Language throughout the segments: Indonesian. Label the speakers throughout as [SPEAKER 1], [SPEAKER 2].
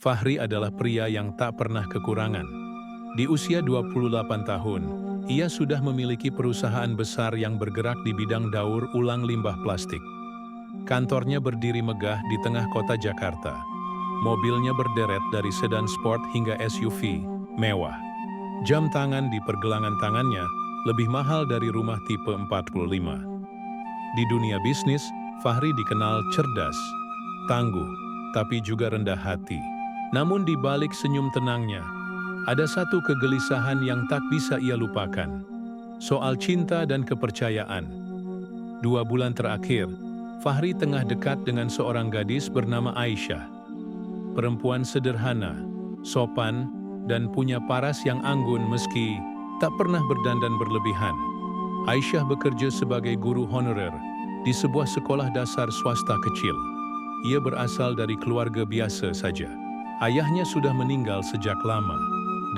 [SPEAKER 1] Fahri adalah pria yang tak pernah kekurangan. Di usia 28 tahun, ia sudah memiliki perusahaan besar yang bergerak di bidang daur ulang limbah plastik. Kantornya berdiri megah di tengah kota Jakarta. Mobilnya berderet dari sedan sport hingga SUV mewah. Jam tangan di pergelangan tangannya lebih mahal dari rumah tipe 45. Di dunia bisnis, Fahri dikenal cerdas, tangguh, tapi juga rendah hati. Namun di balik senyum tenangnya, ada satu kegelisahan yang tak bisa ia lupakan. Soal cinta dan kepercayaan. 2 bulan terakhir, Fahri tengah dekat dengan seorang gadis bernama Aisyah. Perempuan sederhana, sopan, dan punya paras yang anggun meski tak pernah berdandan berlebihan. Aisyah bekerja sebagai guru honorer di sebuah sekolah dasar swasta kecil. Ia berasal dari keluarga biasa saja. Ayahnya sudah meninggal sejak lama,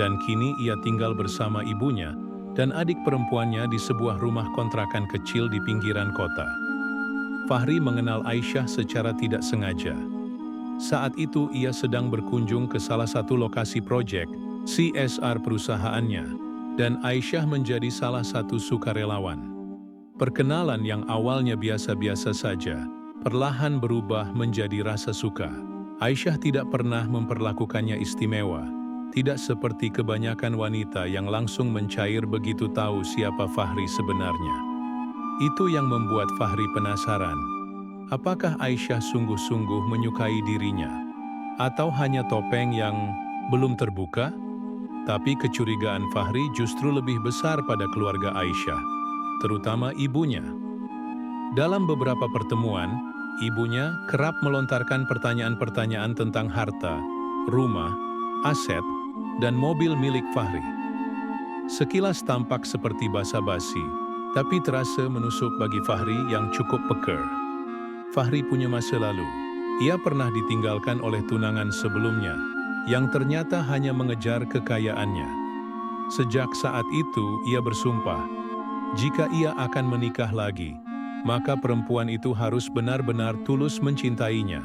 [SPEAKER 1] dan kini ia tinggal bersama ibunya dan adik perempuannya di sebuah rumah kontrakan kecil di pinggiran kota. Fahri mengenal Aisyah secara tidak sengaja. Saat itu ia sedang berkunjung ke salah satu lokasi proyek CSR perusahaannya, dan Aisyah menjadi salah satu sukarelawan. Perkenalan yang awalnya biasa-biasa saja, perlahan berubah menjadi rasa suka. Aisyah tidak pernah memperlakukannya istimewa, tidak seperti kebanyakan wanita yang langsung mencair begitu tahu siapa Fahri sebenarnya. Itu yang membuat Fahri penasaran. Apakah Aisyah sungguh-sungguh menyukai dirinya? Atau hanya topeng yang belum terbuka? Tapi kecurigaan Fahri justru lebih besar pada keluarga Aisyah, terutama ibunya. Dalam beberapa pertemuan, ibunya kerap melontarkan pertanyaan-pertanyaan tentang harta, rumah, aset, dan mobil milik Fahri. Sekilas tampak seperti basa-basi, tapi terasa menusuk bagi Fahri yang cukup peker. Fahri punya masa lalu. Ia pernah ditinggalkan oleh tunangan sebelumnya, yang ternyata hanya mengejar kekayaannya. Sejak saat itu, ia bersumpah, jika ia akan menikah lagi, maka perempuan itu harus benar-benar tulus mencintainya,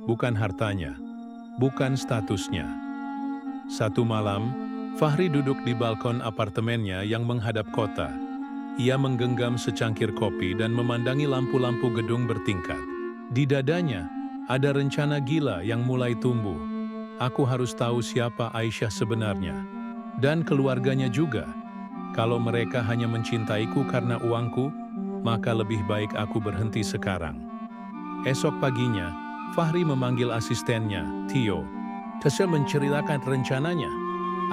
[SPEAKER 1] bukan hartanya, bukan statusnya. Satu malam, Fahri duduk di balkon apartemennya yang menghadap kota. Ia menggenggam secangkir kopi dan memandangi lampu-lampu gedung bertingkat. Di dadanya, ada rencana gila yang mulai tumbuh. Aku harus tahu siapa Aisyah sebenarnya, dan keluarganya juga. Kalau mereka hanya mencintaiku karena uangku, maka lebih baik aku berhenti sekarang. Esok paginya, Fahri memanggil asistennya, Tio. Tessa menceritakan rencananya.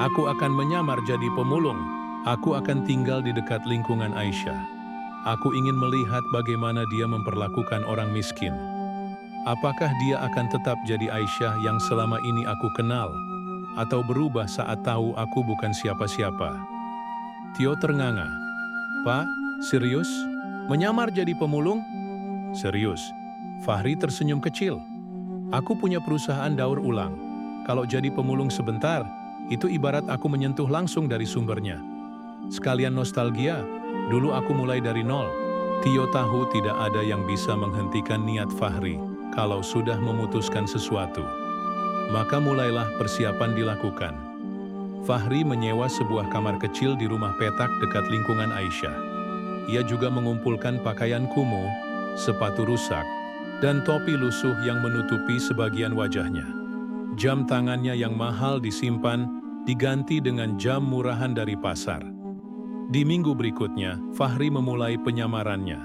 [SPEAKER 1] Aku akan menyamar jadi pemulung. Aku akan tinggal di dekat lingkungan Aisyah. Aku ingin melihat bagaimana dia memperlakukan orang miskin. Apakah dia akan tetap jadi Aisyah yang selama ini aku kenal, atau berubah saat tahu aku bukan siapa-siapa? Tio ternganga. Pak, serius? Menyamar jadi pemulung? Serius. Fahri tersenyum kecil. Aku punya perusahaan daur ulang. Kalau jadi pemulung sebentar, itu ibarat aku menyentuh langsung dari sumbernya. Sekalian nostalgia, dulu aku mulai dari nol. Tio tahu tidak ada yang bisa menghentikan niat Fahri. Kalau sudah memutuskan sesuatu, maka mulailah persiapan dilakukan. Fahri menyewa sebuah kamar kecil di rumah petak dekat lingkungan Aisyah. Ia juga mengumpulkan pakaian kumuh, sepatu rusak, dan topi lusuh yang menutupi sebagian wajahnya. Jam tangannya yang mahal disimpan, diganti dengan jam murahan dari pasar. Di minggu berikutnya, Fahri memulai penyamarannya.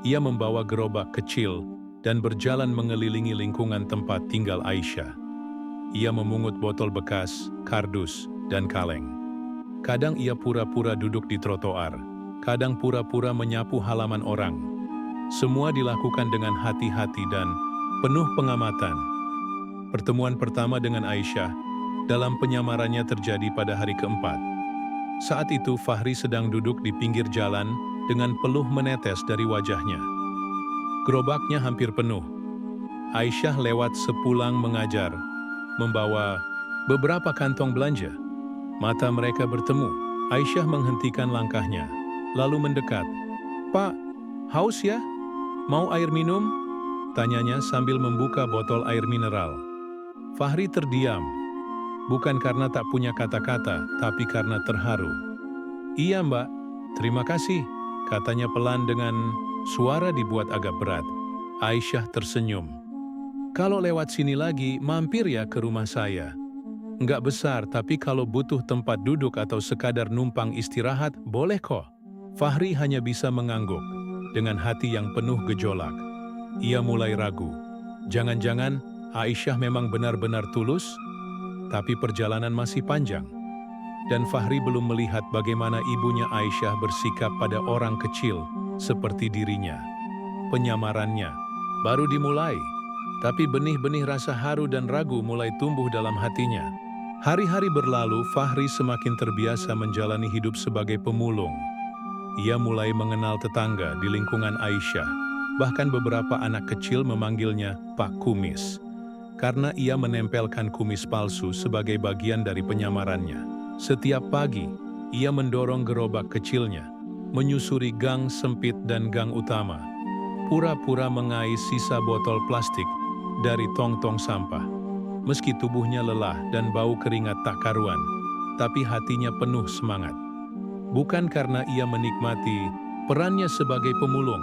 [SPEAKER 1] Ia membawa gerobak kecil dan berjalan mengelilingi lingkungan tempat tinggal Aisyah. Ia memungut botol bekas, kardus, dan kaleng. Kadang ia pura-pura duduk di trotoar, kadang pura-pura menyapu halaman orang. Semua dilakukan dengan hati-hati dan penuh pengamatan. Pertemuan pertama dengan Aisyah dalam penyamarannya terjadi pada hari keempat. Saat itu Fahri sedang duduk di pinggir jalan dengan peluh menetes dari wajahnya. Gerobaknya hampir penuh. Aisyah lewat sepulang mengajar, membawa beberapa kantong belanja. Mata mereka bertemu. Aisyah menghentikan langkahnya, lalu mendekat. Pak, haus ya? Mau air minum? Tanyanya sambil membuka botol air mineral. Fahri terdiam, bukan karena tak punya kata-kata, tapi karena terharu. "Iya mbak, terima kasih," katanya pelan dengan suara dibuat agak berat. Aisyah tersenyum. "Kalau lewat sini lagi, mampir ya ke rumah saya. Nggak besar, tapi kalau butuh tempat duduk atau sekadar numpang istirahat, boleh kok." Fahri hanya bisa mengangguk, dengan hati yang penuh gejolak. Ia mulai ragu. Jangan-jangan Aisyah memang benar-benar tulus? Tapi perjalanan masih panjang. Dan Fahri belum melihat bagaimana ibunya Aisyah bersikap pada orang kecil seperti dirinya. Penyamarannya baru dimulai, tapi benih-benih rasa haru dan ragu mulai tumbuh dalam hatinya. Hari-hari berlalu, Fahri semakin terbiasa menjalani hidup sebagai pemulung. Ia mulai mengenal tetangga di lingkungan Aisyah, bahkan beberapa anak kecil memanggilnya Pak Kumis, karena ia menempelkan kumis palsu sebagai bagian dari penyamarannya. Setiap pagi, ia mendorong gerobak kecilnya, menyusuri gang sempit dan gang utama, pura-pura mengais sisa botol plastik dari tong-tong sampah. Meski tubuhnya lelah dan bau keringat tak karuan, tapi hatinya penuh semangat. Bukan karena ia menikmati perannya sebagai pemulung,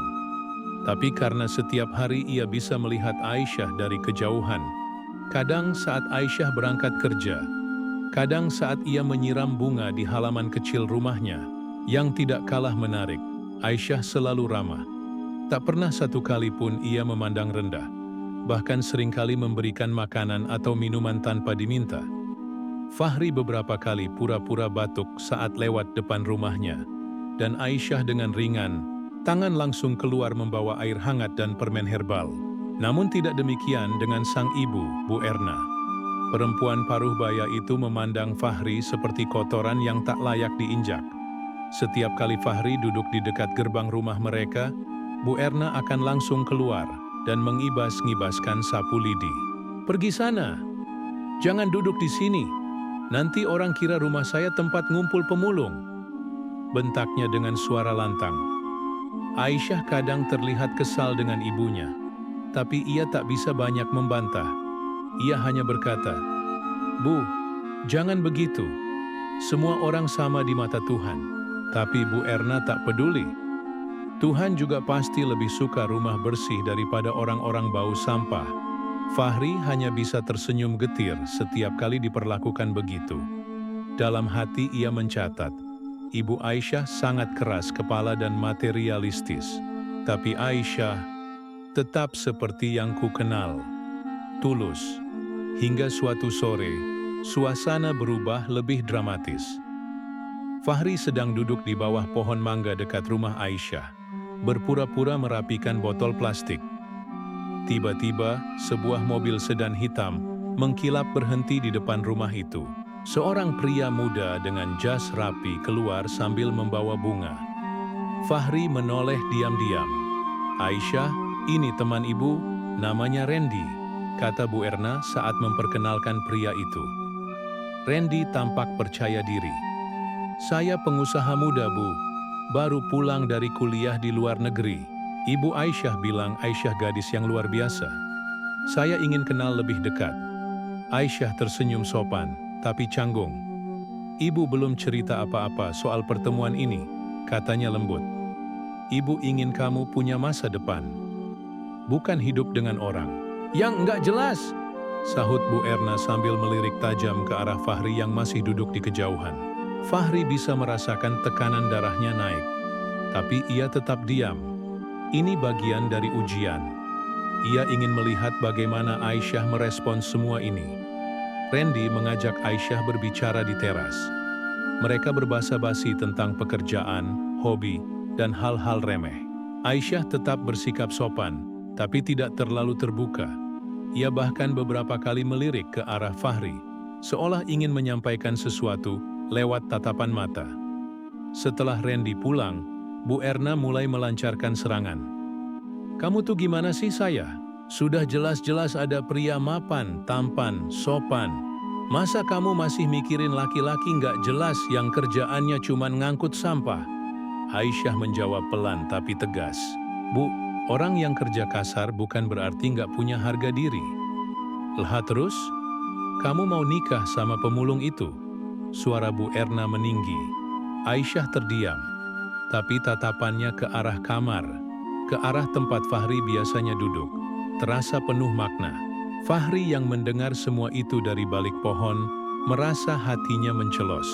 [SPEAKER 1] tapi karena setiap hari ia bisa melihat Aisyah dari kejauhan. Kadang saat Aisyah berangkat kerja, kadang saat ia menyiram bunga di halaman kecil rumahnya, yang tidak kalah menarik, Aisyah selalu ramah. Tak pernah satu kali pun ia memandang rendah, bahkan seringkali memberikan makanan atau minuman tanpa diminta. Fahri beberapa kali pura-pura batuk saat lewat depan rumahnya, dan Aisyah dengan ringan tangan langsung keluar membawa air hangat dan permen herbal. Namun tidak demikian dengan sang ibu, Bu Erna. Perempuan paruh baya itu memandang Fahri seperti kotoran yang tak layak diinjak. Setiap kali Fahri duduk di dekat gerbang rumah mereka, Bu Erna akan langsung keluar dan mengibas-ngibaskan sapu lidi. "Pergi sana, jangan duduk di sini. Nanti orang kira rumah saya tempat ngumpul pemulung," bentaknya dengan suara lantang. Aisyah kadang terlihat kesal dengan ibunya, tapi ia tak bisa banyak membantah. Ia hanya berkata, "Bu, jangan begitu. Semua orang sama di mata Tuhan." Tapi Bu Erna tak peduli. Tuhan juga pasti lebih suka rumah bersih daripada orang-orang bau sampah. Fahri hanya bisa tersenyum getir setiap kali diperlakukan begitu. Dalam hati ia mencatat, Ibu Aisyah sangat keras kepala dan materialistis. Tapi Aisyah tetap seperti yang ku kenal, tulus. Hingga suatu sore, suasana berubah lebih dramatis. Fahri sedang duduk di bawah pohon mangga dekat rumah Aisyah, berpura-pura merapikan botol plastik. Tiba-tiba, sebuah mobil sedan hitam mengkilap berhenti di depan rumah itu. Seorang pria muda dengan jas rapi keluar sambil membawa bunga. Fahri menoleh diam-diam. "Aisyah, ini teman ibu, namanya Randy," kata Bu Erna saat memperkenalkan pria itu. Randy tampak percaya diri. "Saya pengusaha muda, Bu. Baru pulang dari kuliah di luar negeri." Ibu Aisyah bilang Aisyah gadis yang luar biasa. "Saya ingin kenal lebih dekat." Aisyah tersenyum sopan, tapi canggung. "Ibu belum cerita apa-apa soal pertemuan ini," katanya lembut. "Ibu ingin kamu punya masa depan, bukan hidup dengan orang yang enggak jelas," sahut Bu Erna sambil melirik tajam ke arah Fahri yang masih duduk di kejauhan. Fahri bisa merasakan tekanan darahnya naik, tapi ia tetap diam. Ini bagian dari ujian. Ia ingin melihat bagaimana Aisyah merespons semua ini. Randy mengajak Aisyah berbicara di teras. Mereka berbasa-basi tentang pekerjaan, hobi, dan hal-hal remeh. Aisyah tetap bersikap sopan, tapi tidak terlalu terbuka. Ia bahkan beberapa kali melirik ke arah Fahri, seolah ingin menyampaikan sesuatu lewat tatapan mata. Setelah Randy pulang, Bu Erna mulai melancarkan serangan. "Kamu tuh gimana sih saya? Sudah jelas-jelas ada pria mapan, tampan, sopan. Masa kamu masih mikirin laki-laki nggak jelas yang kerjaannya cuman ngangkut sampah?" Aisyah menjawab pelan tapi tegas. "Bu, orang yang kerja kasar bukan berarti nggak punya harga diri." "Lah terus? kamu mau nikah sama pemulung itu?" Suara Bu Erna meninggi. Aisyah terdiam, tapi tatapannya ke arah kamar, ke arah tempat Fahri biasanya duduk, terasa penuh makna. Fahri yang mendengar semua itu dari balik pohon, merasa hatinya mencelos.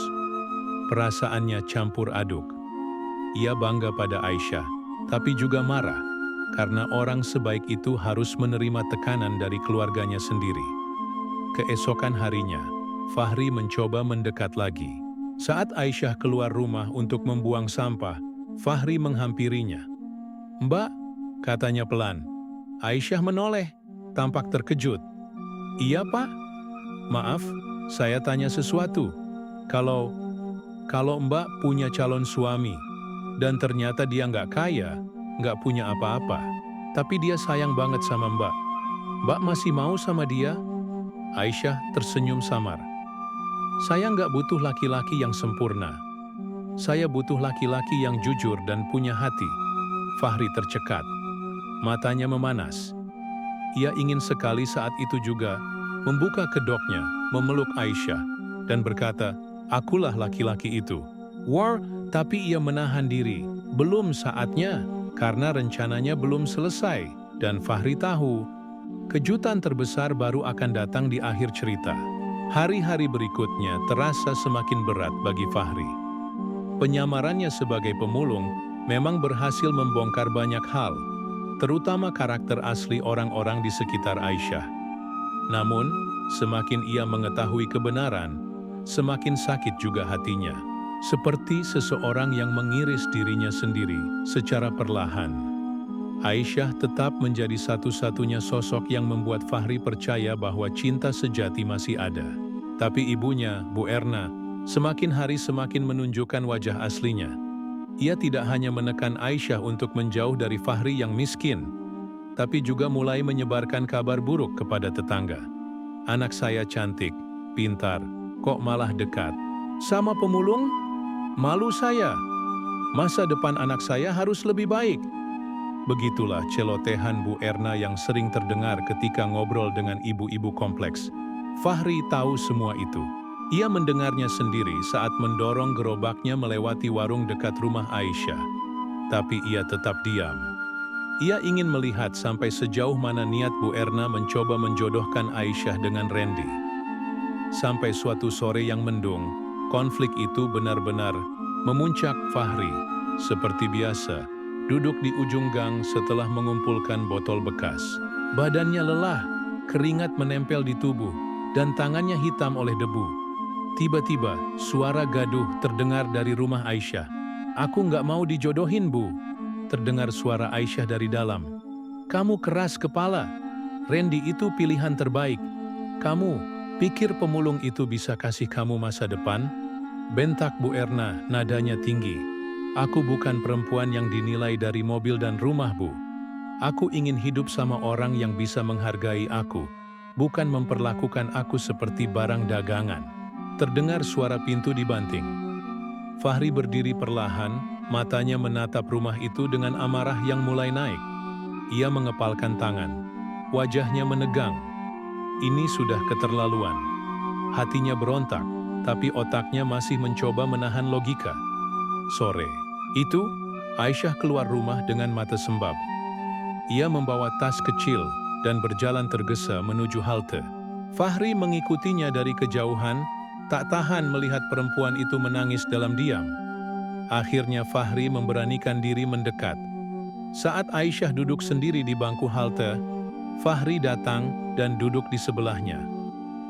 [SPEAKER 1] Perasaannya campur aduk. Ia bangga pada Aisyah, tapi juga marah, karena orang sebaik itu harus menerima tekanan dari keluarganya sendiri. Keesokan harinya, Fahri mencoba mendekat lagi. Saat Aisyah keluar rumah untuk membuang sampah, Fahri menghampirinya. "Mbak," katanya pelan. Aisyah menoleh, tampak terkejut. "Iya, Pak? Maaf, saya tanya sesuatu. Kalau Mbak punya calon suami, dan ternyata dia nggak kaya, nggak punya apa-apa, tapi dia sayang banget sama Mbak masih mau sama dia?" Aisyah tersenyum samar. "Saya nggak butuh laki-laki yang sempurna. Saya butuh laki-laki yang jujur dan punya hati." Fahri tercekat. Matanya memanas. Ia ingin sekali saat itu juga membuka kedoknya, memeluk Aisyah, dan berkata, "Akulah laki-laki itu." Tapi ia menahan diri. Belum saatnya, karena rencananya belum selesai. Dan Fahri tahu, kejutan terbesar baru akan datang di akhir cerita. Hari-hari berikutnya terasa semakin berat bagi Fahri. Penyamarannya sebagai pemulung memang berhasil membongkar banyak hal, terutama karakter asli orang-orang di sekitar Aisyah. Namun, semakin ia mengetahui kebenaran, semakin sakit juga hatinya. Seperti seseorang yang mengiris dirinya sendiri secara perlahan. Aisyah tetap menjadi satu-satunya sosok yang membuat Fahri percaya bahwa cinta sejati masih ada. Tapi ibunya, Bu Erna, semakin hari semakin menunjukkan wajah aslinya. Ia tidak hanya menekan Aisyah untuk menjauh dari Fahri yang miskin, tapi juga mulai menyebarkan kabar buruk kepada tetangga. "Anak saya cantik, pintar, kok malah dekat sama pemulung? Malu saya. Masa depan anak saya harus lebih baik." Begitulah celotehan Bu Erna yang sering terdengar ketika ngobrol dengan ibu-ibu kompleks. Fahri tahu semua itu. Ia mendengarnya sendiri saat mendorong gerobaknya melewati warung dekat rumah Aisyah. Tapi ia tetap diam. Ia ingin melihat sampai sejauh mana niat Bu Erna mencoba menjodohkan Aisyah dengan Randy. Sampai suatu sore yang mendung, konflik itu benar-benar memuncak. Fahri, seperti biasa, duduk di ujung gang setelah mengumpulkan botol bekas. Badannya lelah, keringat menempel di tubuh, dan tangannya hitam oleh debu. Tiba-tiba, suara gaduh terdengar dari rumah Aisyah. "Aku nggak mau dijodohin, Bu," terdengar suara Aisyah dari dalam. "Kamu keras kepala. Randy itu pilihan terbaik. Kamu pikir pemulung itu bisa kasih kamu masa depan?" Bentak Bu Erna, nadanya tinggi. "Aku bukan perempuan yang dinilai dari mobil dan rumah, Bu. Aku ingin hidup sama orang yang bisa menghargai aku, bukan memperlakukan aku seperti barang dagangan." Terdengar suara pintu dibanting. Fahri berdiri perlahan, matanya menatap rumah itu dengan amarah yang mulai naik. Ia mengepalkan tangan. Wajahnya menegang. Ini sudah keterlaluan. Hatinya berontak, tapi otaknya masih mencoba menahan logika. Sore itu, Aisyah keluar rumah dengan mata sembab. Ia membawa tas kecil dan berjalan tergesa menuju halte. Fahri mengikutinya dari kejauhan, tak tahan melihat perempuan itu menangis dalam diam. Akhirnya Fahri memberanikan diri mendekat. Saat Aisyah duduk sendiri di bangku halte, Fahri datang dan duduk di sebelahnya.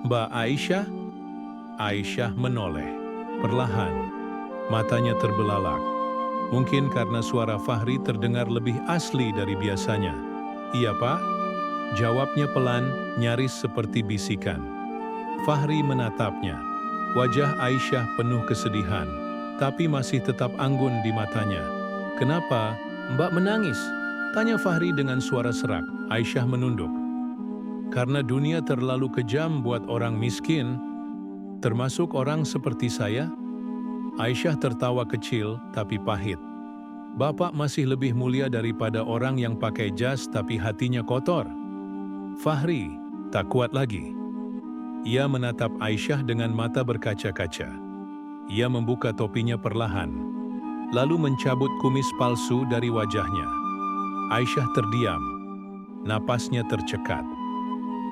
[SPEAKER 1] "Mbak Aisyah?" Aisyah menoleh. Perlahan, matanya terbelalak. Mungkin karena suara Fahri terdengar lebih asli dari biasanya. "Iya, Pak?" Jawabnya pelan, nyaris seperti bisikan. Fahri menatapnya. Wajah Aisyah penuh kesedihan, tapi masih tetap anggun di matanya. "Kenapa Mbak menangis?" tanya Fahri dengan suara serak. Aisyah menunduk. "Karena dunia terlalu kejam buat orang miskin, termasuk orang seperti saya." Aisyah tertawa kecil tapi pahit. "Bapak masih lebih mulia daripada orang yang pakai jas tapi hatinya kotor." Fahri tak kuat lagi. Ia menatap Aisyah dengan mata berkaca-kaca. Ia membuka topinya perlahan, lalu mencabut kumis palsu dari wajahnya. Aisyah terdiam, napasnya tercekat.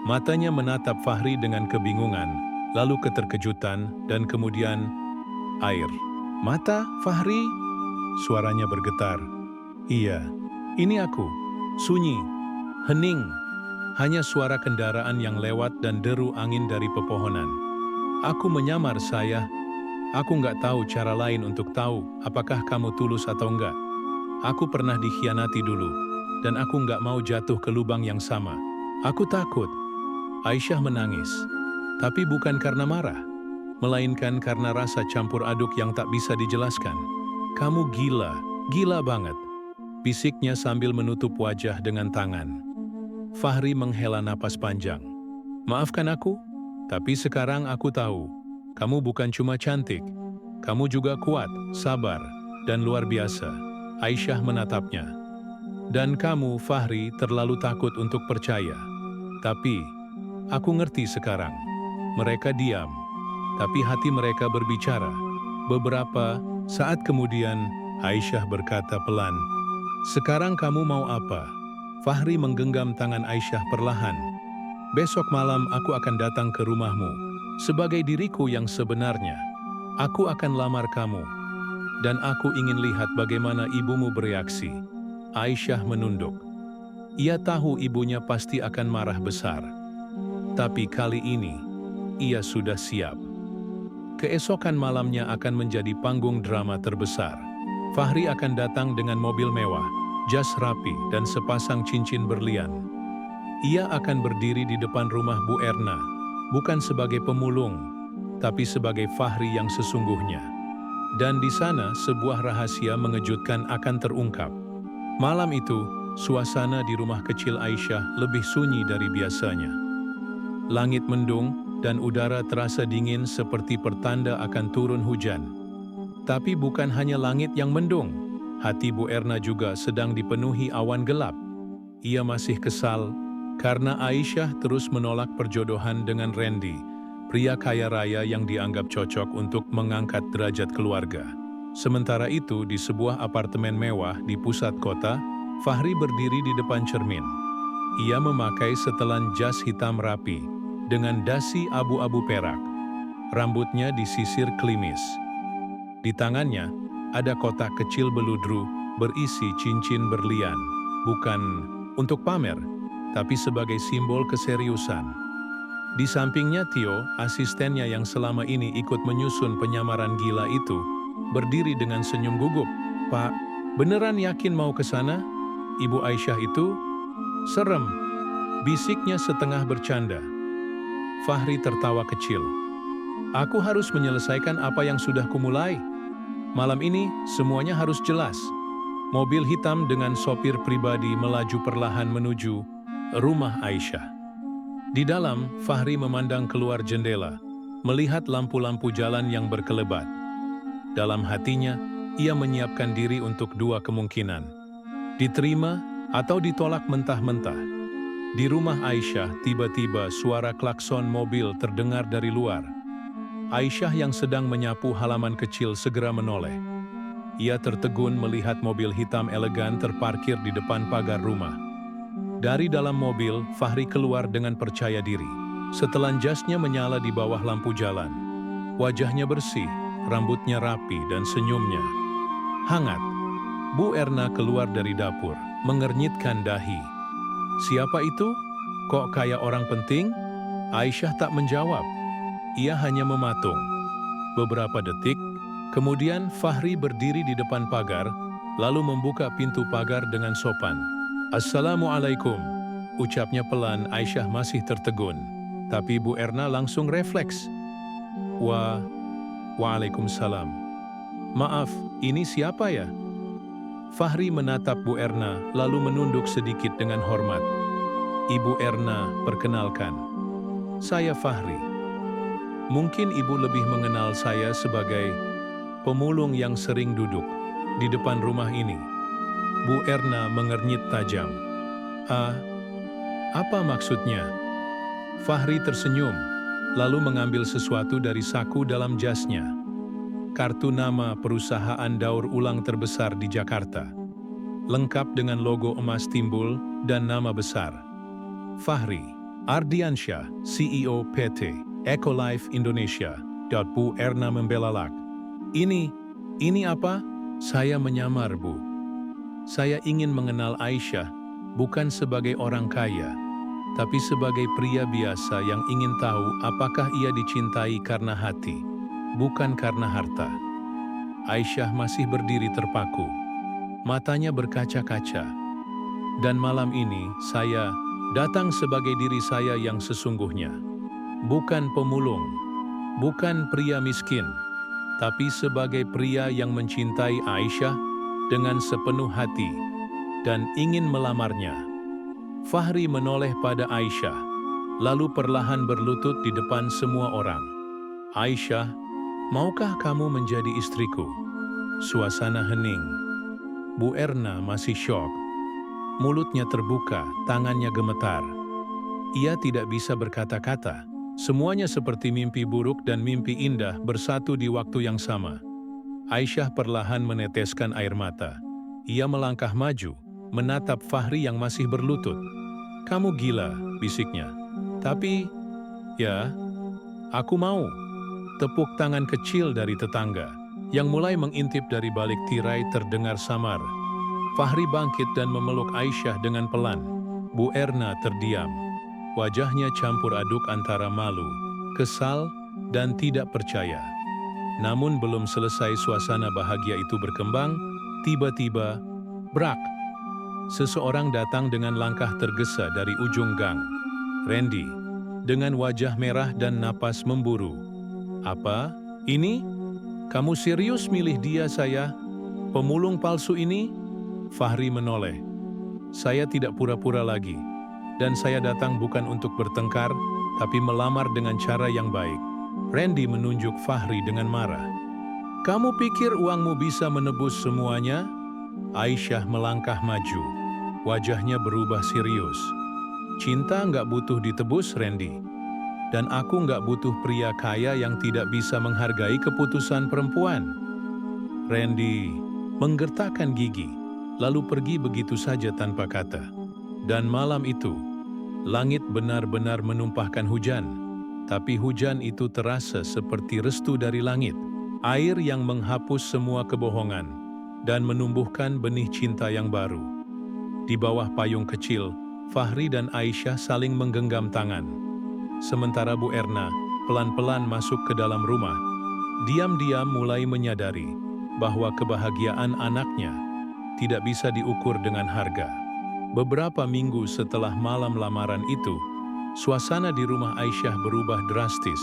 [SPEAKER 1] Matanya menatap Fahri dengan kebingungan, lalu keterkejutan, dan kemudian air mata. Fahri, suaranya bergetar. Iya, ini aku. Sunyi, hening, hanya suara kendaraan yang lewat dan deru angin dari pepohonan. Aku menyamar saya. Aku nggak tahu cara lain untuk tahu apakah kamu tulus atau enggak. Aku pernah dikhianati dulu, dan aku nggak mau jatuh ke lubang yang sama. Aku takut. Aisyah menangis, tapi bukan karena marah, melainkan karena rasa campur aduk yang tak bisa dijelaskan. Kamu gila, gila banget, bisiknya sambil menutup wajah dengan tangan. Fahri menghela napas panjang. Maafkan aku, tapi sekarang aku tahu, kamu bukan cuma cantik, kamu juga kuat, sabar, dan luar biasa. Aisyah menatapnya. Dan kamu, Fahri, terlalu takut untuk percaya. Tapi, aku ngerti sekarang. Mereka diam, tapi hati mereka berbicara. Beberapa saat kemudian, Aisyah berkata pelan, "Sekarang kamu mau apa?" Fahri menggenggam tangan Aisyah perlahan. "Besok malam aku akan datang ke rumahmu, sebagai diriku yang sebenarnya. Aku akan lamar kamu, dan aku ingin lihat bagaimana ibumu bereaksi." Aisyah menunduk. Ia tahu ibunya pasti akan marah besar. Tapi kali ini, ia sudah siap. Keesokan malamnya akan menjadi panggung drama terbesar. Fahri akan datang dengan mobil mewah, jas rapi, dan sepasang cincin berlian. Ia akan berdiri di depan rumah Bu Erna, bukan sebagai pemulung, tapi sebagai Fahri yang sesungguhnya. Dan di sana sebuah rahasia mengejutkan akan terungkap. Malam itu, suasana di rumah kecil Aisyah lebih sunyi dari biasanya. Langit mendung, dan udara terasa dingin seperti pertanda akan turun hujan. Tapi bukan hanya langit yang mendung, hati Bu Erna juga sedang dipenuhi awan gelap. Ia masih kesal, karena Aisyah terus menolak perjodohan dengan Randy, pria kaya raya yang dianggap cocok untuk mengangkat derajat keluarga. Sementara itu, di sebuah apartemen mewah di pusat kota, Fahri berdiri di depan cermin. Ia memakai setelan jas hitam rapi, dengan dasi abu-abu perak. Rambutnya disisir klimis. Di tangannya, ada kotak kecil beludru berisi cincin berlian, bukan untuk pamer, tapi sebagai simbol keseriusan. Di sampingnya Tio, asistennya yang selama ini ikut menyusun penyamaran gila itu, berdiri dengan senyum gugup. "Pak, beneran yakin mau ke sana? Ibu Aisyah itu serem," bisiknya setengah bercanda. Fahri tertawa kecil. "Aku harus menyelesaikan apa yang sudah kumulai. Malam ini semuanya harus jelas." Mobil hitam dengan sopir pribadi melaju perlahan menuju rumah Aisyah. Di dalam, Fahri memandang keluar jendela, melihat lampu-lampu jalan yang berkelebat. Dalam hatinya, ia menyiapkan diri untuk dua kemungkinan: diterima atau ditolak mentah-mentah. Di rumah Aisyah, tiba-tiba suara klakson mobil terdengar dari luar. Aisyah yang sedang menyapu halaman kecil segera menoleh. Ia tertegun melihat mobil hitam elegan terparkir di depan pagar rumah. Dari dalam mobil, Fahri keluar dengan percaya diri. Setelan jasnya menyala di bawah lampu jalan. Wajahnya bersih, rambutnya rapi, dan senyumnya hangat. Bu Erna keluar dari dapur, mengernyitkan dahi. "Siapa itu? Kok kayak orang penting?" Aisyah tak menjawab. Ia hanya mematung. Beberapa detik, kemudian Fahri berdiri di depan pagar, lalu membuka pintu pagar dengan sopan. "Assalamualaikum," ucapnya pelan. Aisyah masih tertegun. Tapi Bu Erna langsung refleks. Waalaikumsalam. "Maaf, ini siapa ya?" Fahri menatap Bu Erna, lalu menunduk sedikit dengan hormat. "Ibu Erna, perkenalkan. Saya Fahri. Mungkin ibu lebih mengenal saya sebagai pemulung yang sering duduk di depan rumah ini." Bu Erna mengernyit tajam. "Apa maksudnya?" Fahri tersenyum. lalu mengambil sesuatu dari saku dalam jasnya. Kartu nama perusahaan daur ulang terbesar di Jakarta, lengkap dengan logo emas timbul dan nama besar. Fahri Ardiansyah, CEO PT Ecolife Indonesia. Bu Erna membelalak. Ini apa? Saya menyamar, Bu. Saya ingin mengenal Aisyah, bukan sebagai orang kaya, tapi sebagai pria biasa yang ingin tahu apakah ia dicintai karena hati, bukan karena harta. Aisyah masih berdiri terpaku, matanya berkaca-kaca. Dan malam ini saya datang sebagai diri saya yang sesungguhnya. Bukan pemulung, bukan pria miskin, tapi sebagai pria yang mencintai Aisyah dengan sepenuh hati dan ingin melamarnya. Fahri menoleh pada Aisyah, lalu perlahan berlutut di depan semua orang. Aisyah, maukah kamu menjadi istriku? Suasana hening. Bu Erna masih syok. Mulutnya terbuka, tangannya gemetar. Ia tidak bisa berkata-kata. Semuanya seperti mimpi buruk dan mimpi indah bersatu di waktu yang sama. Aisyah perlahan meneteskan air mata. Ia melangkah maju, menatap Fahri yang masih berlutut. "Kamu gila," bisiknya. "Tapi, ya, aku mau." Tepuk tangan kecil dari tetangga, yang mulai mengintip dari balik tirai terdengar samar. Fahri bangkit dan memeluk Aisyah dengan pelan. Bu Erna terdiam. Wajahnya campur aduk antara malu, kesal, dan tidak percaya. Namun belum selesai suasana bahagia itu berkembang, tiba-tiba, brak! Seseorang datang dengan langkah tergesa dari ujung gang. Randy, dengan wajah merah dan napas memburu. "Apa? Ini? Kamu serius milih dia, saya? Pemulung palsu ini?" Fahri menoleh. "Saya tidak pura-pura lagi. Dan saya datang bukan untuk bertengkar, tapi melamar dengan cara yang baik." Randy menunjuk Fahri dengan marah. "Kamu pikir uangmu bisa menebus semuanya?" Aisyah melangkah maju. Wajahnya berubah serius. "Cinta nggak butuh ditebus, Randy. Dan aku nggak butuh pria kaya yang tidak bisa menghargai keputusan perempuan." Randy menggertakkan gigi, lalu pergi begitu saja tanpa kata. Dan malam itu, langit benar-benar menumpahkan hujan, tapi hujan itu terasa seperti restu dari langit, air yang menghapus semua kebohongan dan menumbuhkan benih cinta yang baru. Di bawah payung kecil, Fahri dan Aisyah saling menggenggam tangan. Sementara Bu Erna pelan-pelan masuk ke dalam rumah, diam-diam mulai menyadari bahwa kebahagiaan anaknya tidak bisa diukur dengan harga. Beberapa minggu setelah malam lamaran itu, suasana di rumah Aisyah berubah drastis.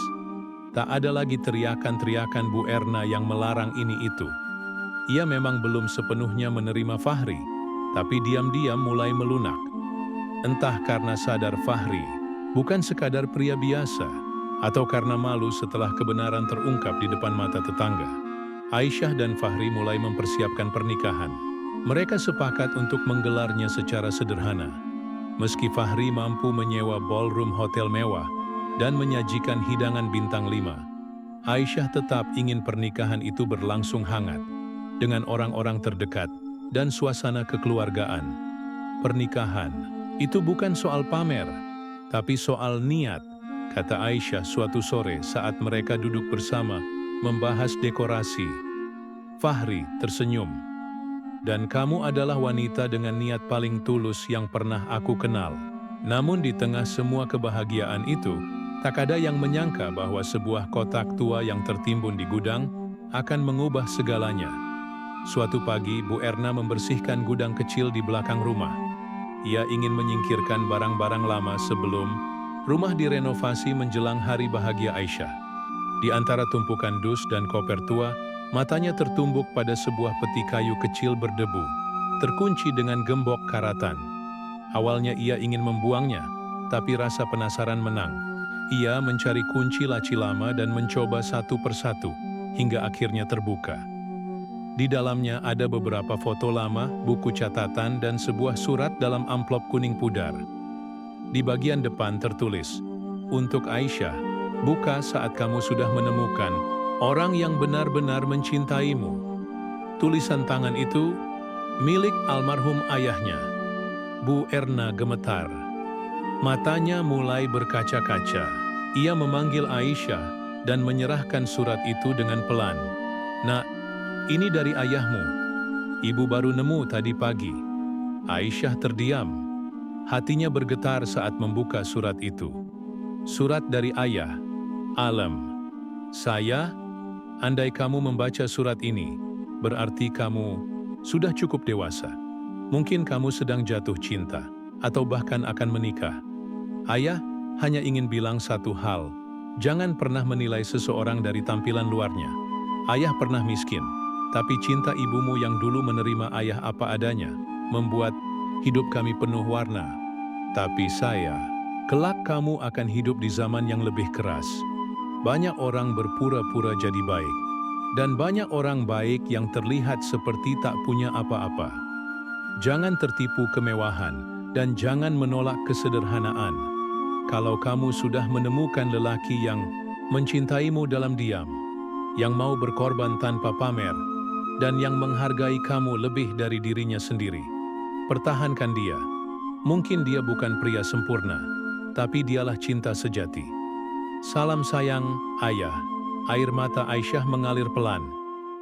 [SPEAKER 1] Tak ada lagi teriakan-teriakan Bu Erna yang melarang ini itu. Ia memang belum sepenuhnya menerima Fahri, tapi diam-diam mulai melunak. Entah karena sadar Fahri bukan sekadar pria biasa, atau karena malu setelah kebenaran terungkap di depan mata tetangga. Aisyah dan Fahri mulai mempersiapkan pernikahan. Mereka sepakat untuk menggelarnya secara sederhana. Meski Fahri mampu menyewa ballroom hotel mewah dan menyajikan hidangan bintang 5, Aisyah tetap ingin pernikahan itu berlangsung hangat, dengan orang-orang terdekat dan suasana kekeluargaan. Pernikahan itu bukan soal pamer, tapi soal niat, kata Aisyah suatu sore saat mereka duduk bersama membahas dekorasi. Fahri tersenyum. "Dan kamu adalah wanita dengan niat paling tulus yang pernah aku kenal." Namun di tengah semua kebahagiaan itu, tak ada yang menyangka bahwa sebuah kotak tua yang tertimbun di gudang akan mengubah segalanya. Suatu pagi, Bu Erna membersihkan gudang kecil di belakang rumah. Ia ingin menyingkirkan barang-barang lama sebelum rumah direnovasi menjelang hari bahagia Aisyah. Di antara tumpukan dus dan koper tua, matanya tertumbuk pada sebuah peti kayu kecil berdebu, terkunci dengan gembok karatan. Awalnya ia ingin membuangnya, tapi rasa penasaran menang. Ia mencari kunci laci lama dan mencoba satu persatu, hingga akhirnya terbuka. Di dalamnya ada beberapa foto lama, buku catatan, dan sebuah surat dalam amplop kuning pudar. Di bagian depan tertulis, "Untuk Aisyah, Buka saat kamu sudah menemukan orang yang benar-benar mencintaimu. Tulisan tangan itu milik almarhum ayahnya. Bu Erna gemetar. Matanya mulai berkaca-kaca. Ia memanggil Aisyah dan menyerahkan surat itu dengan pelan. "Nak, ini dari ayahmu. Ibu baru nemu tadi pagi." Aisyah terdiam. Hatinya bergetar saat membuka surat itu. Surat dari ayah. "Alam, saya, andai kamu membaca surat ini, berarti kamu sudah cukup dewasa. Mungkin kamu sedang jatuh cinta, atau bahkan akan menikah. Ayah hanya ingin bilang satu hal, jangan pernah menilai seseorang dari tampilan luarnya. Ayah pernah miskin, tapi cinta ibumu yang dulu menerima ayah apa adanya, membuat hidup kami penuh warna. Tapi saya, kelak kamu akan hidup di zaman yang lebih keras. Banyak orang berpura-pura jadi baik, dan banyak orang baik yang terlihat seperti tak punya apa-apa. Jangan tertipu kemewahan, dan jangan menolak kesederhanaan. Kalau kamu sudah menemukan lelaki yang mencintaimu dalam diam, yang mau berkorban tanpa pamer, dan yang menghargai kamu lebih dari dirinya sendiri, pertahankan dia. Mungkin dia bukan pria sempurna, tapi dialah cinta sejati. Salam sayang, Ayah." Air mata Aisyah mengalir pelan.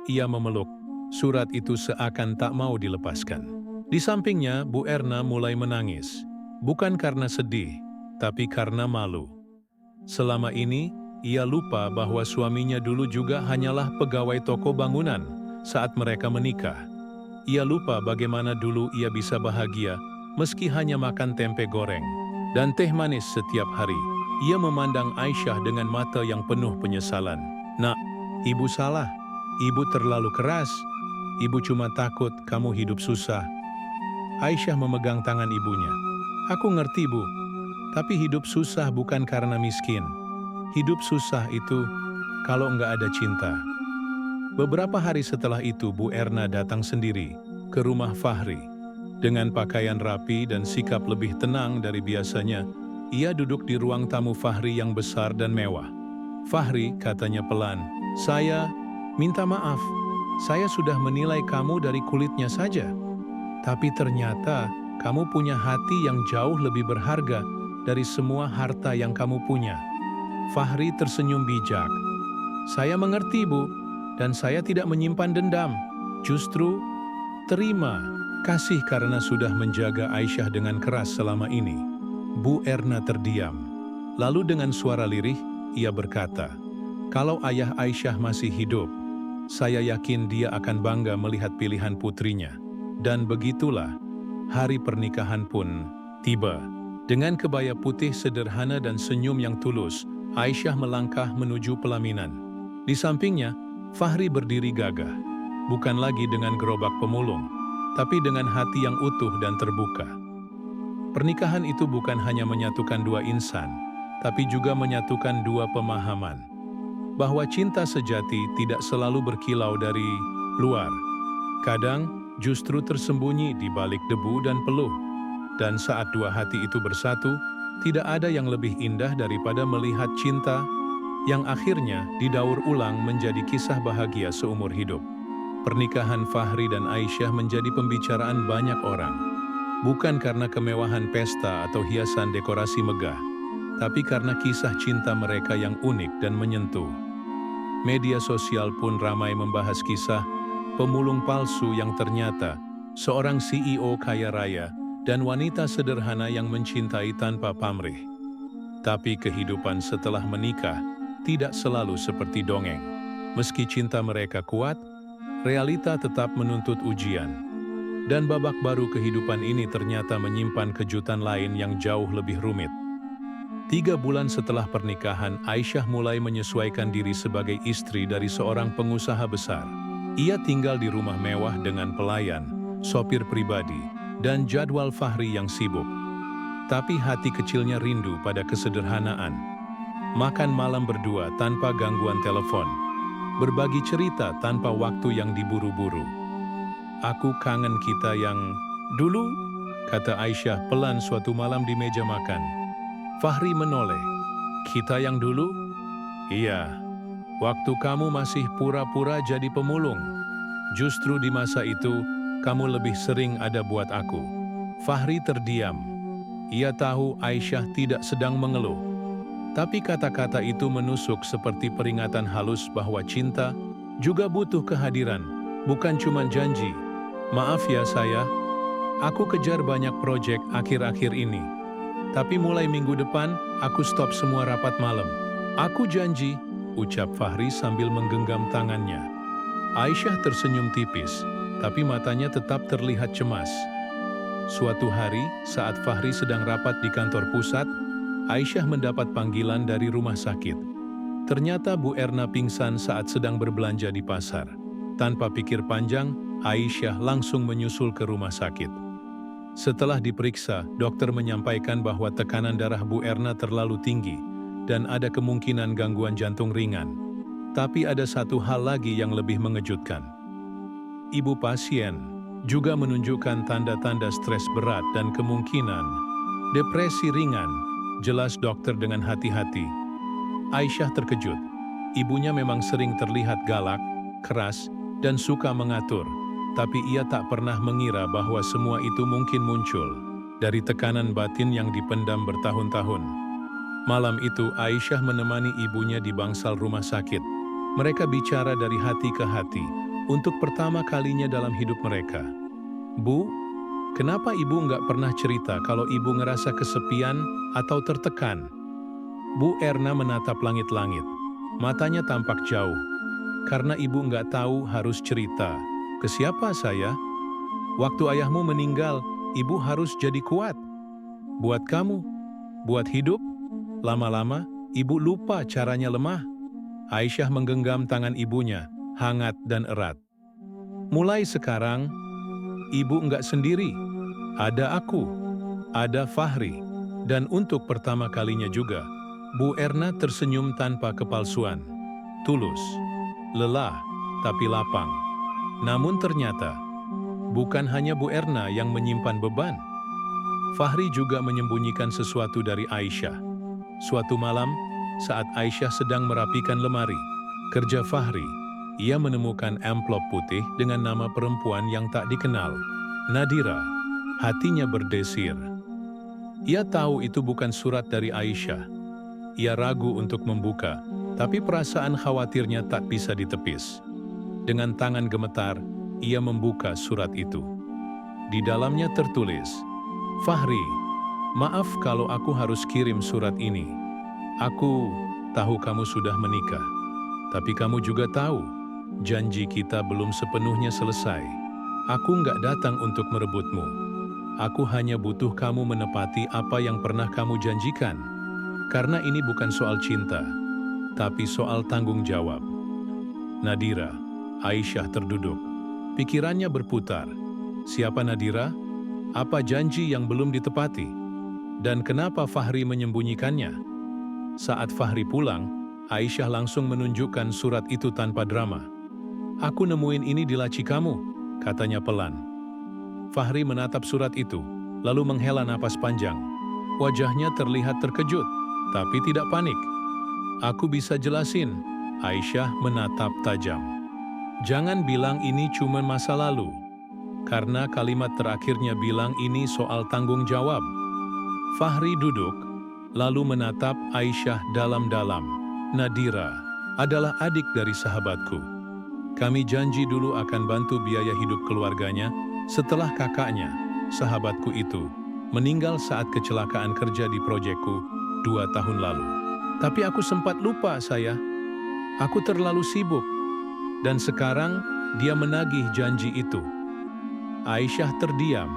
[SPEAKER 1] Ia memeluk. Surat itu seakan tak mau dilepaskan. Di sampingnya, Bu Erna mulai menangis. Bukan karena sedih, tapi karena malu. Selama ini, ia lupa bahwa suaminya dulu juga hanyalah pegawai toko bangunan saat mereka menikah. Ia lupa bagaimana dulu ia bisa bahagia meski hanya makan tempe goreng dan teh manis setiap hari. Ia memandang Aisyah dengan mata yang penuh penyesalan. "Nak, ibu salah. Ibu terlalu keras. Ibu cuma takut kamu hidup susah." Aisyah memegang tangan ibunya. "Aku ngerti, Bu. Tapi hidup susah bukan karena miskin. Hidup susah itu kalau nggak ada cinta." Beberapa hari setelah itu, Bu Erna datang sendiri ke rumah Fahri. Dengan pakaian rapi dan sikap lebih tenang dari biasanya, ia duduk di ruang tamu Fahri yang besar dan mewah. "Fahri," katanya pelan, "saya minta maaf. Saya sudah menilai kamu dari kulitnya saja. Tapi ternyata kamu punya hati yang jauh lebih berharga dari semua harta yang kamu punya." Fahri tersenyum bijak. "Saya mengerti, Bu, dan saya tidak menyimpan dendam. Justru terima kasih karena sudah menjaga Aisyah dengan keras selama ini." Bu Erna terdiam. Lalu dengan suara lirih, ia berkata, "Kalau ayah Aisyah masih hidup, saya yakin dia akan bangga melihat pilihan putrinya." Dan begitulah, hari pernikahan pun tiba. Dengan kebaya putih sederhana dan senyum yang tulus, Aisyah melangkah menuju pelaminan. Di sampingnya, Fahri berdiri gagah, bukan lagi dengan gerobak pemulung, tapi dengan hati yang utuh dan terbuka. Pernikahan itu bukan hanya menyatukan dua insan, tapi juga menyatukan dua pemahaman. Bahwa cinta sejati tidak selalu berkilau dari luar. Kadang, justru tersembunyi di balik debu dan peluh. Dan saat dua hati itu bersatu, tidak ada yang lebih indah daripada melihat cinta yang akhirnya didaur ulang menjadi kisah bahagia seumur hidup. Pernikahan Fahri dan Aisyah menjadi pembicaraan banyak orang. Bukan karena kemewahan pesta atau hiasan dekorasi megah, tapi karena kisah cinta mereka yang unik dan menyentuh. Media sosial pun ramai membahas kisah pemulung palsu yang ternyata seorang CEO kaya raya dan wanita sederhana yang mencintai tanpa pamrih. Tapi kehidupan setelah menikah tidak selalu seperti dongeng. Meski cinta mereka kuat, realita tetap menuntut ujian. Dan babak baru kehidupan ini ternyata menyimpan kejutan lain yang jauh lebih rumit. 3 bulan setelah pernikahan, Aisyah mulai menyesuaikan diri sebagai istri dari seorang pengusaha besar. Ia tinggal di rumah mewah dengan pelayan, sopir pribadi, dan jadwal Fahri yang sibuk. Tapi hati kecilnya rindu pada kesederhanaan. Makan malam berdua tanpa gangguan telepon. Berbagi cerita tanpa waktu yang diburu-buru. "Aku kangen kita yang dulu," kata Aisyah pelan suatu malam di meja makan. Fahri menoleh. "Kita yang dulu? Iya, waktu kamu masih pura-pura jadi pemulung. Justru di masa itu, kamu lebih sering ada buat aku. Fahri terdiam. Ia tahu Aisyah tidak sedang mengeluh. Tapi kata-kata itu menusuk seperti peringatan halus bahwa cinta juga butuh kehadiran, bukan cuma janji. Maaf ya saya, aku kejar banyak proyek akhir-akhir ini. Tapi mulai minggu depan, aku stop semua rapat malam. Aku janji, ucap Fahri sambil menggenggam tangannya. Aisyah tersenyum tipis, tapi matanya tetap terlihat cemas. Suatu hari, saat Fahri sedang rapat di kantor pusat, Aisyah mendapat panggilan dari rumah sakit. Ternyata Bu Erna pingsan saat sedang berbelanja di pasar. Tanpa pikir panjang, Aisyah langsung menyusul ke rumah sakit. Setelah diperiksa, dokter menyampaikan bahwa tekanan darah Bu Erna terlalu tinggi dan ada kemungkinan gangguan jantung ringan. Tapi ada satu hal lagi yang lebih mengejutkan. Ibu pasien juga menunjukkan tanda-tanda stres berat dan kemungkinan depresi ringan, jelas dokter dengan hati-hati. Aisyah terkejut. Ibunya memang sering terlihat galak, keras, dan suka mengatur. Tapi ia tak pernah mengira bahwa semua itu mungkin muncul dari tekanan batin yang dipendam bertahun-tahun. Malam itu Aisyah menemani ibunya di bangsal rumah sakit. Mereka bicara dari hati ke hati untuk pertama kalinya dalam hidup mereka. Bu, kenapa ibu nggak pernah cerita kalau ibu ngerasa kesepian atau tertekan? Bu Erna menatap langit-langit. Matanya tampak jauh. Karena ibu nggak tahu harus cerita. Ke siapa saya? Waktu ayahmu meninggal, ibu harus jadi kuat. Buat kamu, buat hidup. Lama-lama, ibu lupa caranya lemah. Aisyah menggenggam tangan ibunya, hangat dan erat. Mulai sekarang, ibu enggak sendiri. Ada aku, ada Fahri. Dan untuk pertama kalinya juga, Bu Erna tersenyum tanpa kepalsuan. Tulus, lelah, tapi lapang. Namun ternyata, bukan hanya Bu Erna yang menyimpan beban. Fahri juga menyembunyikan sesuatu dari Aisyah. Suatu malam, saat Aisyah sedang merapikan lemari kerja Fahri, ia menemukan amplop putih dengan nama perempuan yang tak dikenal, Nadira. Hatinya berdesir. Ia tahu itu bukan surat dari Aisyah. Ia ragu untuk membuka, tapi perasaan khawatirnya tak bisa ditepis. Dengan tangan gemetar, ia membuka surat itu. Di dalamnya tertulis, "Fahri, maaf kalau aku harus kirim surat ini. Aku tahu kamu sudah menikah, tapi kamu juga tahu, janji kita belum sepenuhnya selesai. Aku nggak datang untuk merebutmu. Aku hanya butuh kamu menepati apa yang pernah kamu janjikan. Karena ini bukan soal cinta, tapi soal tanggung jawab." Nadira. Aisyah terduduk. Pikirannya berputar. Siapa Nadira? Apa janji yang belum ditepati? Dan kenapa Fahri menyembunyikannya? Saat Fahri pulang, Aisyah langsung menunjukkan surat itu tanpa drama. "Aku nemuin ini di laci kamu," katanya pelan. Fahri menatap surat itu, lalu menghela napas panjang. Wajahnya terlihat terkejut, tapi tidak panik. "Aku bisa jelasin." Aisyah menatap tajam. "Jangan bilang ini cuma masa lalu." Karena kalimat terakhirnya bilang ini soal tanggung jawab. Fahri duduk, lalu menatap Aisyah dalam-dalam. "Nadira adalah adik dari sahabatku. Kami janji dulu akan bantu biaya hidup keluarganya setelah kakaknya, sahabatku itu, meninggal saat kecelakaan kerja di proyekku 2 tahun lalu. Tapi aku sempat lupa saya. Aku terlalu sibuk. Dan sekarang dia menagih janji itu." Aisyah terdiam.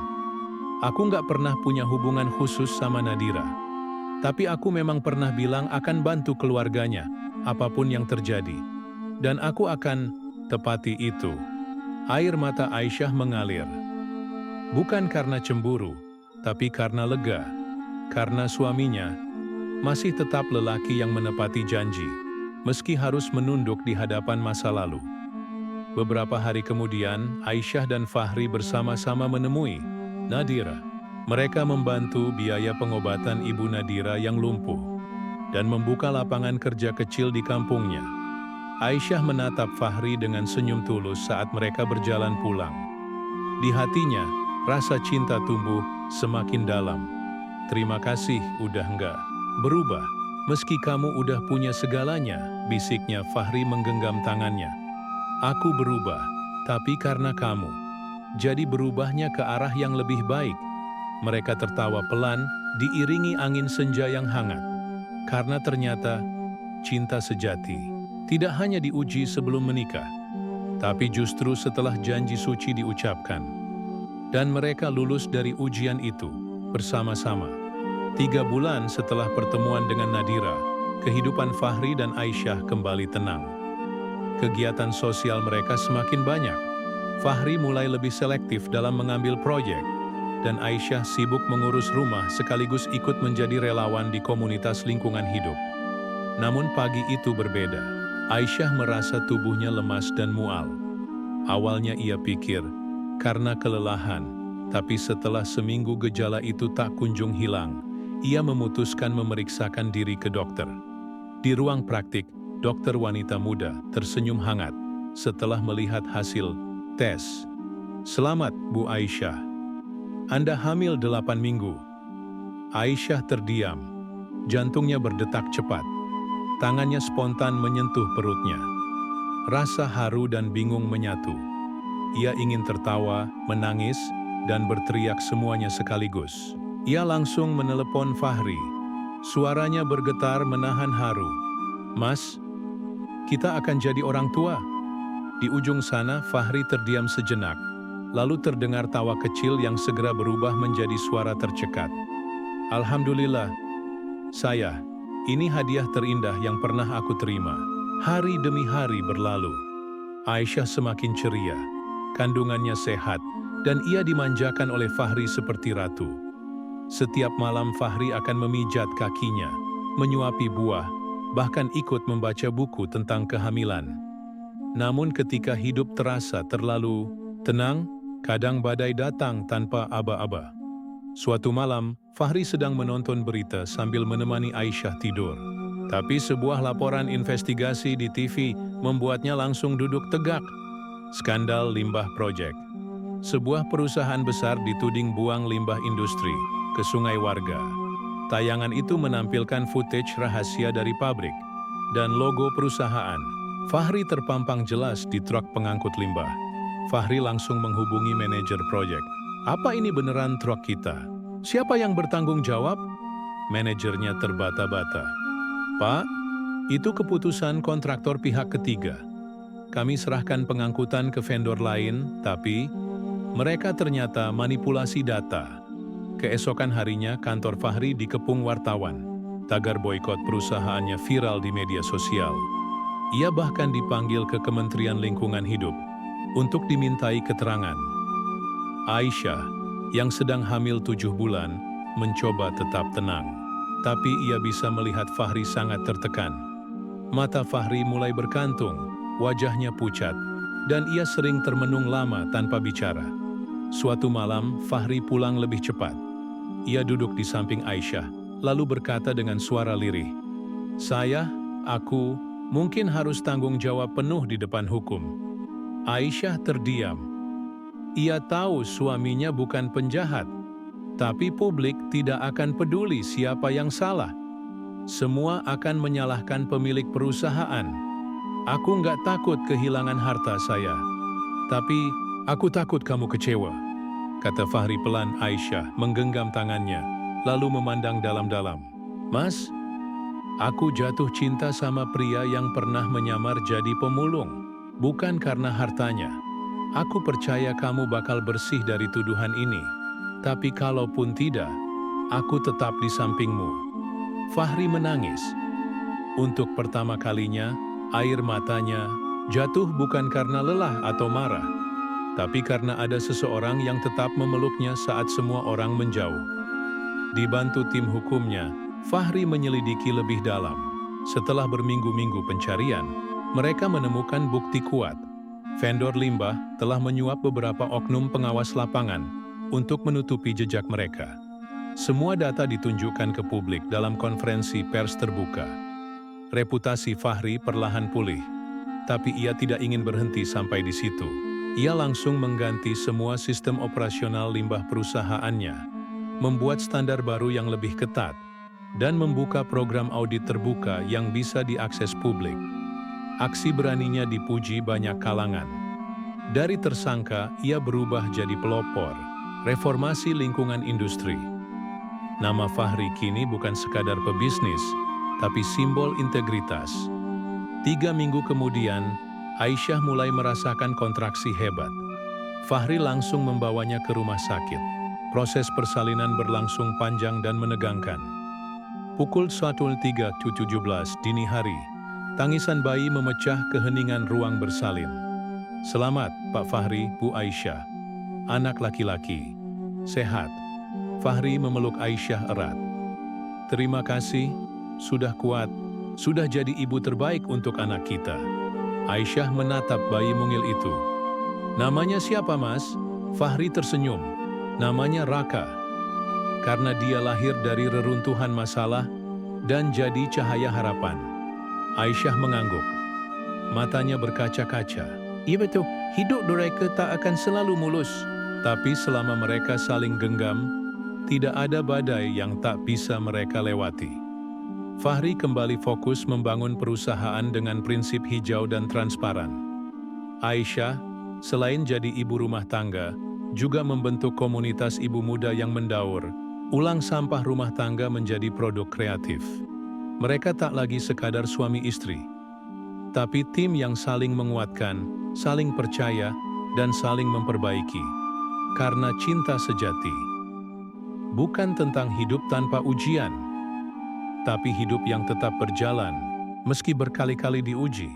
[SPEAKER 1] "Aku nggak pernah punya hubungan khusus sama Nadira. Tapi aku memang pernah bilang akan bantu keluarganya, apapun yang terjadi. Dan aku akan tepati itu." Air mata Aisyah mengalir. Bukan karena cemburu, tapi karena lega. Karena suaminya masih tetap lelaki yang menepati janji, meski harus menunduk di hadapan masa lalu. Beberapa hari kemudian, Aisyah dan Fahri bersama-sama menemui Nadira. Mereka membantu biaya pengobatan ibu Nadira yang lumpuh. dan membuka lapangan kerja kecil di kampungnya. Aisyah menatap Fahri dengan senyum tulus saat mereka berjalan pulang. Di hatinya, rasa cinta tumbuh semakin dalam. "Terima kasih udah nggak berubah, meski kamu udah punya segalanya," bisiknya Fahri menggenggam tangannya. "Aku berubah, tapi karena kamu. Jadi berubahnya ke arah yang lebih baik." Mereka tertawa pelan, diiringi angin senja yang hangat. Karena ternyata, cinta sejati tidak hanya diuji sebelum menikah, tapi justru setelah janji suci diucapkan. Dan mereka lulus dari ujian itu bersama-sama. 3 bulan setelah pertemuan dengan Nadira, kehidupan Fahri dan Aisyah kembali tenang. Kegiatan sosial mereka semakin banyak. Fahri mulai lebih selektif dalam mengambil proyek, dan Aisyah sibuk mengurus rumah sekaligus ikut menjadi relawan di komunitas lingkungan hidup. Namun pagi itu berbeda. Aisyah merasa tubuhnya lemas dan mual. Awalnya ia pikir karena kelelahan, tapi setelah seminggu gejala itu tak kunjung hilang, ia memutuskan memeriksakan diri ke dokter. Di ruang praktik, dokter wanita muda tersenyum hangat setelah melihat hasil tes. "Selamat, Bu Aisyah. Anda hamil 8 minggu. Aisyah terdiam. Jantungnya berdetak cepat. Tangannya spontan menyentuh perutnya. Rasa haru dan bingung menyatu. Ia ingin tertawa, menangis, dan berteriak semuanya sekaligus. Ia langsung menelepon Fahri. Suaranya bergetar menahan haru. "Mas, kita akan jadi orang tua." Di ujung sana, Fahri terdiam sejenak. Lalu terdengar tawa kecil yang segera berubah menjadi suara tercekat. "Alhamdulillah, saya, ini hadiah terindah yang pernah aku terima." Hari demi hari berlalu. Aisyah semakin ceria, kandungannya sehat, dan ia dimanjakan oleh Fahri seperti ratu. Setiap malam Fahri akan memijat kakinya, menyuapi buah, bahkan ikut membaca buku tentang kehamilan. Namun ketika hidup terasa terlalu tenang, kadang badai datang tanpa aba-aba. Suatu malam, Fahri sedang menonton berita sambil menemani Aisyah tidur. Tapi sebuah laporan investigasi di TV membuatnya langsung duduk tegak. Skandal limbah proyek. Sebuah perusahaan besar dituding buang limbah industri ke sungai warga. Tayangan itu menampilkan footage rahasia dari pabrik dan logo perusahaan. Fahri terpampang jelas di truk pengangkut limbah. Fahri langsung menghubungi manajer proyek. "Apa ini beneran truk kita? Siapa yang bertanggung jawab?" Manajernya terbata-bata. "Pak, itu keputusan kontraktor pihak ketiga. Kami serahkan pengangkutan ke vendor lain, tapi mereka ternyata manipulasi data." Keesokan harinya, kantor Fahri dikepung wartawan. Tagar boikot perusahaannya viral di media sosial. Ia bahkan dipanggil ke Kementerian Lingkungan Hidup untuk dimintai keterangan. Aisyah, yang sedang hamil 7 bulan, mencoba tetap tenang. Tapi ia bisa melihat Fahri sangat tertekan. Mata Fahri mulai berkantung, wajahnya pucat, dan ia sering termenung lama tanpa bicara. Suatu malam, Fahri pulang lebih cepat. Ia duduk di samping Aisyah, lalu berkata dengan suara lirih, Aku mungkin harus tanggung jawab penuh di depan hukum." Aisyah terdiam. Ia tahu suaminya bukan penjahat, tapi publik tidak akan peduli siapa yang salah. Semua akan menyalahkan pemilik perusahaan. "Aku nggak takut kehilangan harta saya, tapi aku takut kamu kecewa," kata Fahri pelan. Aisyah menggenggam tangannya, lalu memandang dalam-dalam. "Mas, aku jatuh cinta sama pria yang pernah menyamar jadi pemulung. Bukan karena hartanya. Aku percaya kamu bakal bersih dari tuduhan ini. Tapi kalaupun tidak, aku tetap di sampingmu." Fahri menangis. Untuk pertama kalinya, air matanya jatuh bukan karena lelah atau marah, tapi karena ada seseorang yang tetap memeluknya saat semua orang menjauh. Dibantu tim hukumnya, Fahri menyelidiki lebih dalam. Setelah berminggu-minggu pencarian, mereka menemukan bukti kuat. Vendor limbah telah menyuap beberapa oknum pengawas lapangan untuk menutupi jejak mereka. Semua data ditunjukkan ke publik dalam konferensi pers terbuka. Reputasi Fahri perlahan pulih, tapi ia tidak ingin berhenti sampai di situ. Ia langsung mengganti semua sistem operasional limbah perusahaannya, membuat standar baru yang lebih ketat, dan membuka program audit terbuka yang bisa diakses publik. Aksi beraninya dipuji banyak kalangan. Dari tersangka, ia berubah jadi pelopor, reformasi lingkungan industri. Nama Fahri kini bukan sekadar pebisnis, tapi simbol integritas. 3 minggu kemudian, Aisyah mulai merasakan kontraksi hebat. Fahri langsung membawanya ke rumah sakit. Proses persalinan berlangsung panjang dan menegangkan. Pukul 13.17 dini hari, tangisan bayi memecah keheningan ruang bersalin. "Selamat, Pak Fahri, Bu Aisyah. Anak laki-laki. Sehat." Fahri memeluk Aisyah erat. "Terima kasih, sudah kuat, sudah jadi ibu terbaik untuk anak kita." Aisyah menatap bayi mungil itu. "Namanya siapa, Mas?" Fahri tersenyum. "Namanya Raka. Karena dia lahir dari reruntuhan masalah dan jadi cahaya harapan." Aisyah mengangguk. Matanya berkaca-kaca. "Iya betul, hidup mereka tak akan selalu mulus. Tapi selama mereka saling genggam, tidak ada badai yang tak bisa mereka lewati." Fahri kembali fokus membangun perusahaan dengan prinsip hijau dan transparan. Aisyah, selain jadi ibu rumah tangga, juga membentuk komunitas ibu muda yang mendaur, ulang sampah rumah tangga menjadi produk kreatif. Mereka tak lagi sekadar suami istri, tapi tim yang saling menguatkan, saling percaya, dan saling memperbaiki. Karena cinta sejati bukan tentang hidup tanpa ujian, tapi hidup yang tetap berjalan, meski berkali-kali diuji.